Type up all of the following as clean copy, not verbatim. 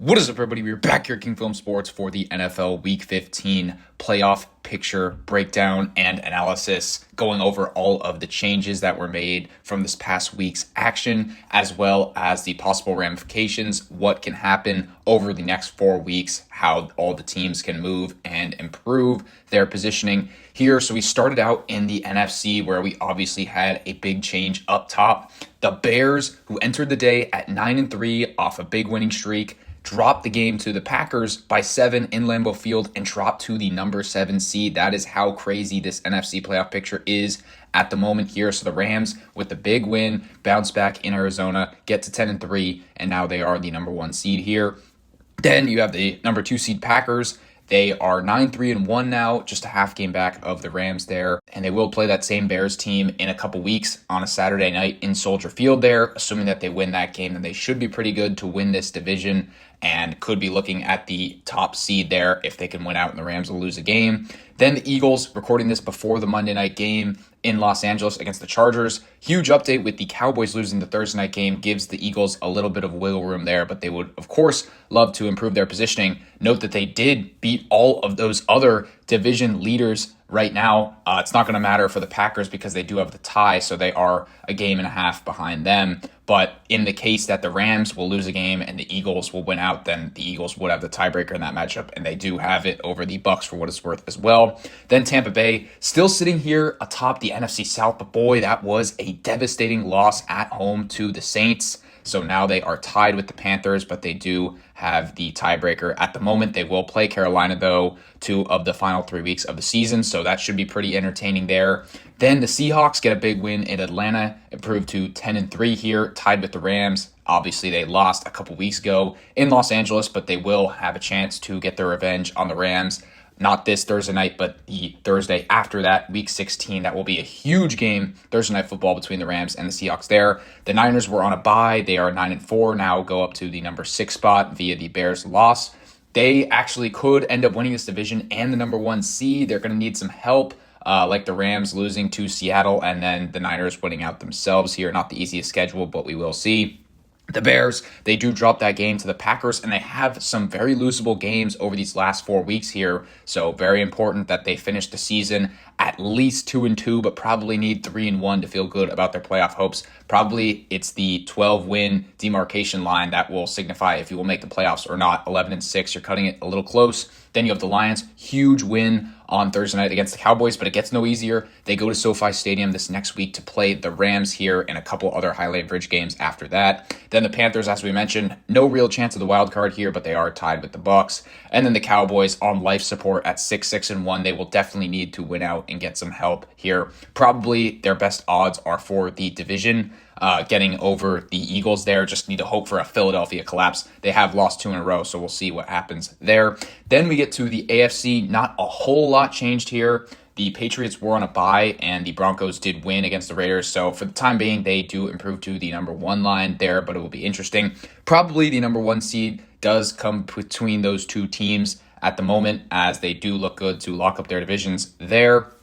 What is up, everybody? We're back here at King Film Sports for the NFL Week 15 playoff picture breakdown and analysis, going over all of the changes that were made from this past week's action, as well as the possible ramifications, what can happen over the next 4 weeks, how all the teams can move and improve their positioning here. So we started out in the NFC, where we obviously had a big change up top. The Bears, who entered the day at 9-3 off a big winning streak, dropped the game to the Packers by 7 in Lambeau Field and dropped to the number 7 seed. That is how crazy this NFC playoff picture is at the moment here. So the Rams, with the big win, bounce back in Arizona, get to 10-3, and now they are the number 1 seed here. Then you have the number 2 seed Packers. They are 9-3-1 now, just a half game back of the Rams there. And they will play that same Bears team in a couple weeks on a Saturday night in Soldier Field there. Assuming that they win that game, then they should be pretty good to win this division and could be looking at the top seed there if they can win out and the Rams will lose a game. Then the Eagles, recording this before the Monday night game in Los Angeles against the Chargers. Huge update with the Cowboys losing the Thursday night game gives the Eagles a little bit of wiggle room there, but they would, of course, love to improve their positioning. Note that they did beat all of those other division leaders right now. It's not going to matter for the Packers because they do have the tie, so they are a game and a half behind them. But in the case that the Rams will lose a game and the Eagles will win out, then the Eagles would have the tiebreaker in that matchup, and they do have it over the Bucs for what it's worth as well. Then Tampa Bay, still sitting here atop the NFC South, but boy, that was a devastating loss at home to the Saints. So now they are tied with the Panthers, but they do have the tiebreaker at the moment. They will play Carolina, though, 2 of the final 3 weeks of the season, so that should be pretty entertaining there. Then the Seahawks get a big win in Atlanta, improved to 10-3 here, tied with the Rams. Obviously, they lost a couple weeks ago in Los Angeles, but they will have a chance to get their revenge on the Rams. Not this Thursday night, but the Thursday after that, week 16. That will be a huge game, Thursday Night Football, between the Rams and the Seahawks there. The Niners were on a bye. They are 9-4, now go up to the number 6 spot via the Bears loss. They actually could end up winning this division and the number 1 seed. They're going to need some help, like the Rams losing to Seattle and then the Niners winning out themselves here. Not the easiest schedule, but we will see. The Bears, they do drop that game to the Packers, and they have some very losable games over these last 4 weeks here. So very important that they finish the season at least 2-2, but probably need 3-1 to feel good about their playoff hopes. Probably it's the 12-win demarcation line that will signify if you will make the playoffs or not. 11-6, you're cutting it a little close. Then you have the Lions, huge win on Thursday night against the Cowboys, but it gets no easier. They go to SoFi Stadium this next week to play the Rams here and a couple other highlight bridge games after that. Then the Panthers, as we mentioned, no real chance of the wild card here, but they are tied with the Bucs. And then the Cowboys on life support at 6-1. They will definitely need to win out and get some help here. Probably their best odds are for the division. Getting over the Eagles there. Just need to hope for a Philadelphia collapse. They have lost 2 in a row, so we'll see what happens there. Then we get to the AFC. Not a whole lot changed here. The Patriots were on a bye, and the Broncos did win against the Raiders. So for the time being, they do improve to the number 1 line there, but it will be interesting. Probably the number 1 seed does come between those 2 teams at the moment, as they do look good to lock up their divisions there.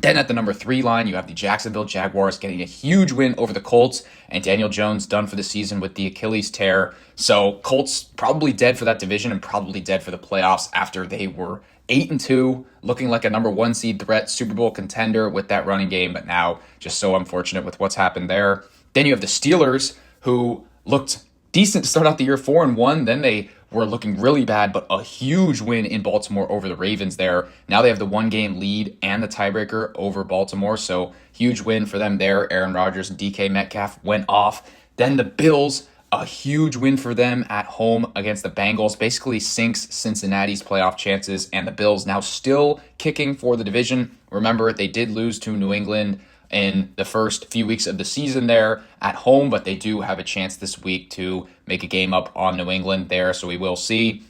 Then at the number 3 line, you have the Jacksonville Jaguars getting a huge win over the Colts, and Daniel Jones done for the season with the Achilles tear. So Colts probably dead for that division and probably dead for the playoffs after they were 8-2, looking like a number 1 seed threat, Super Bowl contender with that running game, but now just so unfortunate with what's happened there. Then you have the Steelers, who looked decent to start out the year, 4-1. Then they were looking really bad, but a huge win in Baltimore over the Ravens there. Now they have the 1-game lead and the tiebreaker over Baltimore, so huge win for them there. Aaron Rodgers and DK Metcalf went off. Then the Bills, a huge win for them at home against the Bengals, basically sinks Cincinnati's playoff chances, and the Bills now still kicking for the division. Remember, they did lose to New England in the first few weeks of the season there at home, but they do have a chance this week to make a game up on New England there, so we will see.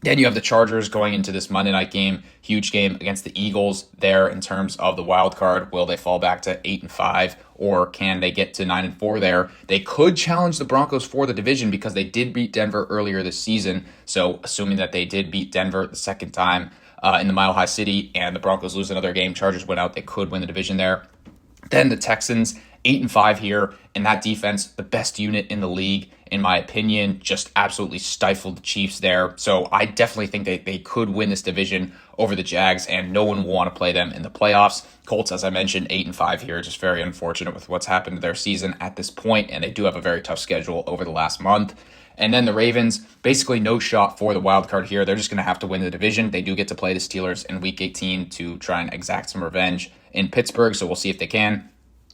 Then you have the Chargers going into this Monday night game, huge game against the Eagles there in terms of the wild card. Will they fall back to 8-5, or can they get to 9-4 there? They could challenge the Broncos for the division because they did beat Denver earlier this season, so assuming that they did beat Denver the second time in the Mile High City and the Broncos lose another game, Chargers win out, they could win the division there. Then the Texans, 8-5 here, and that defense, the best unit in the league, in my opinion, just absolutely stifled the Chiefs there. So I definitely think they could win this division over the Jags, and no one will want to play them in the playoffs. Colts, as I mentioned, 8-5 here, just very unfortunate with what's happened to their season at this point, and they do have a very tough schedule over the last month. And then the Ravens, basically no shot for the wild card here. They're just going to have to win the division. They do get to play the Steelers in Week 18 to try and exact some revenge in Pittsburgh, so we'll see if they can.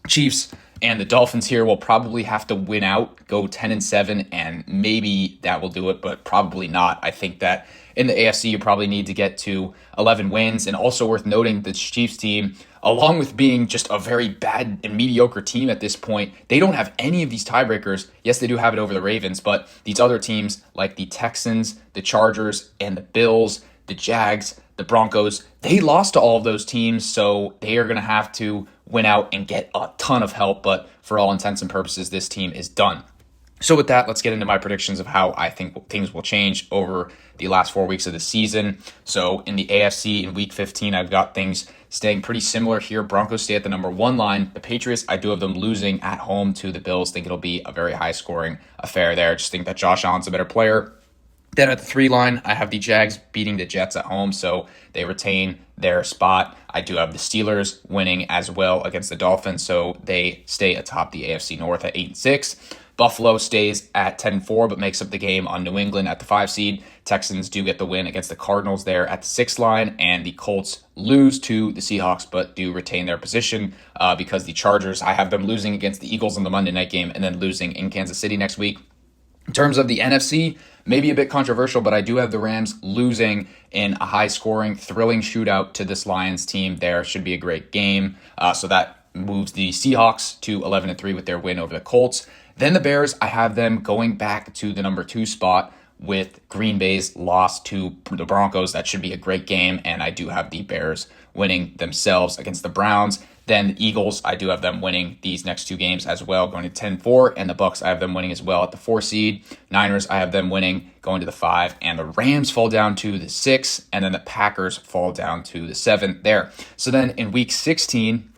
Chiefs and the Dolphins here will probably have to win out, go 10-7, and maybe that will do it, but probably not. I think that in the AFC, you probably need to get to 11 wins. And also worth noting, the Chiefs team, along with being just a very bad and mediocre team at this point, they don't have any of these tiebreakers. Yes, they do have it over the Ravens, but these other teams like the Texans, the Chargers, and the Bills, the Jags, the Broncos, they lost to all of those teams, so they are going to have to win out and get a ton of help. But for all intents and purposes, this team is done. So with that, let's get into my predictions of how I think things will change over the last 4 weeks of the season. So in the AFC in Week 15, I've got things staying pretty similar here. Broncos stay at the number 1 line. The Patriots, I do have them losing at home to the Bills. Think it'll be a very high-scoring affair there. Just think that Josh Allen's a better player. Then at the 3 line, I have the Jags beating the Jets at home, so they retain their spot. I do have the Steelers winning as well against the Dolphins, so they stay atop the AFC North at 8-6. Buffalo stays at 10-4, but makes up the game on New England at the 5 seed. Texans do get the win against the Cardinals there at the 6 line, and the Colts lose to the Seahawks, but do retain their position because the Chargers, I have them losing against the Eagles in the Monday night game and then losing in Kansas City next week. In terms of the NFC, maybe a bit controversial, but I do have the Rams losing in a high-scoring, thrilling shootout to this Lions team. There should be a great game. So that moves the Seahawks to 11-3 with their win over the Colts. Then the Bears, I have them going back to the number 2 spot with Green Bay's loss to the Broncos. That should be a great game, and I do have the Bears winning themselves against the Browns. Then the Eagles, I do have them winning these next 2 games as well, going to 10-4, and the Bucks, I have them winning as well at the 4 seed. Niners, I have them winning, going to the 5, and the Rams fall down to the 6, and then the Packers fall down to the 7 there. So then in Week 16,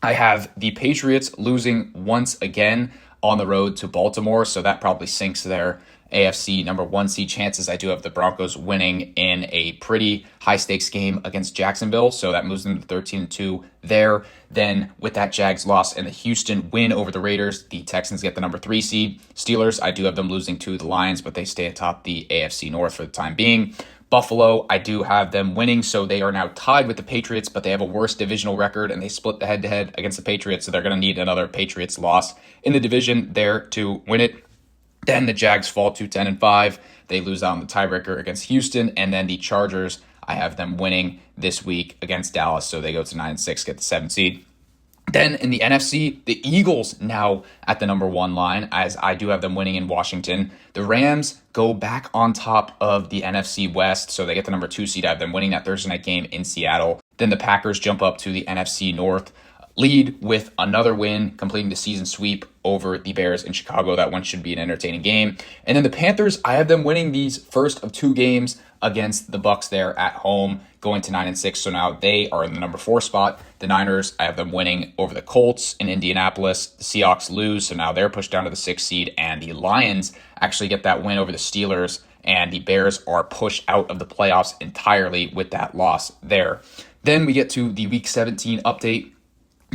I have the Patriots losing once again on the road to Baltimore, so that probably sinks their AFC number 1 seed chances. I do have the Broncos winning in a pretty high-stakes game against Jacksonville, so that moves them to 13-2 there. Then with that Jags loss and the Houston win over the Raiders, the Texans get the number 3 seed. Steelers, I do have them losing to the Lions, but they stay atop the AFC North for the time being. Buffalo, I do have them winning, so they are now tied with the Patriots, but they have a worse divisional record, and they split the head-to-head against the Patriots, so they're going to need another Patriots loss in the division there to win it. Then the Jags fall to 10-5. They lose out on the tiebreaker against Houston, and then the Chargers, I have them winning this week against Dallas, so they go to 9-6, get the 7 seed. Then in the NFC, the Eagles now at the number 1 line, as I do have them winning in Washington. The Rams go back on top of the NFC West, so they get the number 2 seed. I have them winning that Thursday night game in Seattle. Then the Packers jump up to the NFC North lead with another win, completing the season sweep over the Bears in Chicago. That one should be an entertaining game. And then the Panthers, I have them winning these first of 2 games against the Bucks there at home, going to 9-6. So now they are in the number 4 spot. The Niners, I have them winning over the Colts in Indianapolis. The Seahawks lose, so now they're pushed down to the 6th seed. And the Lions actually get that win over the Steelers, and the Bears are pushed out of the playoffs entirely with that loss there. Then we get to the Week 17 update.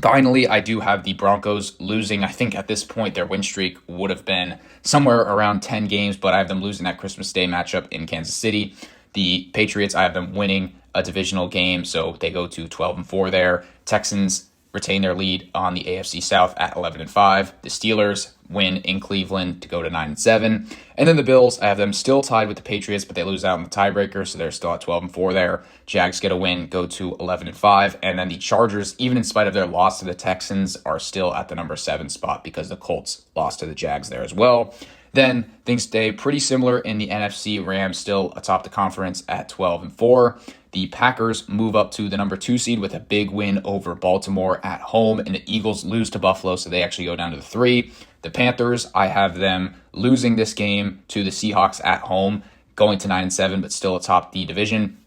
Finally, I do have the Broncos losing. I think at this point their win streak would have been somewhere around 10 games, but I have them losing that Christmas Day matchup in Kansas City. The Patriots, I have them winning a divisional game, so they go to 12-4 there. Texans retain their lead on the AFC South at 11-5. The Steelers win in Cleveland to go to 9-7. And then the Bills, I have them still tied with the Patriots, but they lose out in the tiebreaker, so they're still at 12-4 there. Jags get a win, go to 11-5. And then the Chargers, even in spite of their loss to the Texans, are still at the number 7 spot because the Colts lost to the Jags there as well. Then things stay pretty similar in the NFC. Rams still atop the conference at 12-4. The Packers move up to the number 2 seed with a big win over Baltimore at home, and the Eagles lose to Buffalo, so they actually go down to the 3. The Panthers, I have them losing this game to the Seahawks at home, going to 9-7, but still atop the division.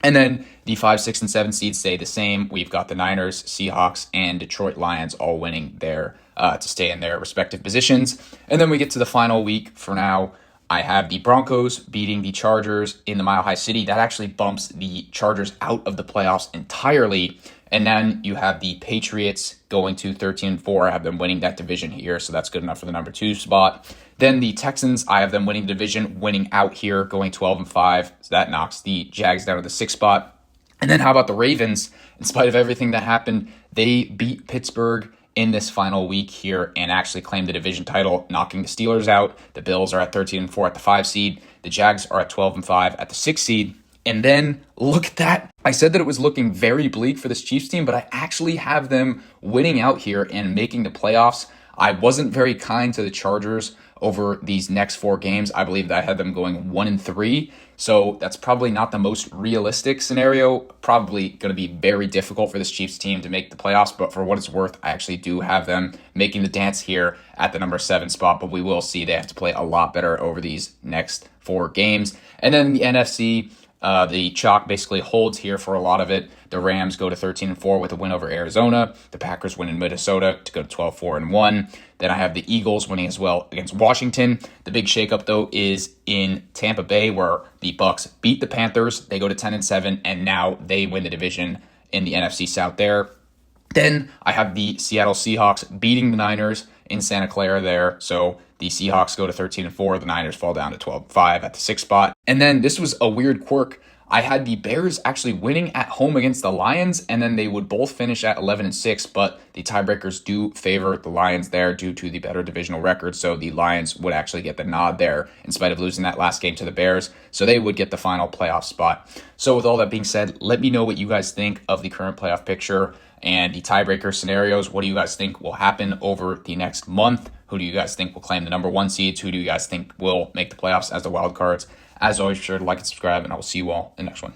And then the 5, 6, and 7 seeds stay the same. We've got the Niners, Seahawks, and Detroit Lions all winning their to stay in their respective positions. And then we get to the final week. For now, I have the Broncos beating the Chargers in the Mile High City. That actually bumps the Chargers out of the playoffs entirely. And then you have the Patriots going to 13-4. I have them winning that division here, so that's good enough for the number 2 spot. Then the Texans, I have them winning the division, winning out here, going 12-5. So that knocks the Jags down to the 6th spot. And then how about the Ravens? In spite of everything that happened, they beat Pittsburgh in this final week here and actually claimed the division title, knocking the Steelers out. The Bills are at 13-4 at the 5 seed. The Jags are at 12-5 at the 6 seed. And then look at that. I said that it was looking very bleak for this Chiefs team, but I actually have them winning out here and making the playoffs. I wasn't very kind to the Chargers over these next 4 games. I believe that I had them going 1-3. So that's probably not the most realistic scenario. Probably going to be very difficult for this Chiefs team to make the playoffs. But for what it's worth, I actually do have them making the dance here at the number 7 spot. But we will see they have to play a lot better over these next 4 games. And then the NFC, the chalk basically holds here for a lot of it. The Rams go to 13-4 with a win over Arizona. The Packers win in Minnesota to go to 12-4-1. Then I have the Eagles winning as well against Washington. The big shakeup, though, is in Tampa Bay, where the Bucks beat the Panthers. They go to 10-7, and now they win the division in the NFC South there. Then I have the Seattle Seahawks beating the Niners in Santa Clara there. So the Seahawks go to 13-4. The Niners fall down to 12-5 at the 6th spot. And then this was a weird quirk. I had the Bears actually winning at home against the Lions, and then they would both finish at 11-6, but the tiebreakers do favor the Lions there due to the better divisional record, so the Lions would actually get the nod there in spite of losing that last game to the Bears, so they would get the final playoff spot. So with all that being said, let me know what you guys think of the current playoff picture and the tiebreaker scenarios. What do you guys think will happen over the next month? Who do you guys think will claim the number 1 seeds? Who do you guys think will make the playoffs as the wild cards? As always, be sure to like and subscribe, and I will see you all in the next one.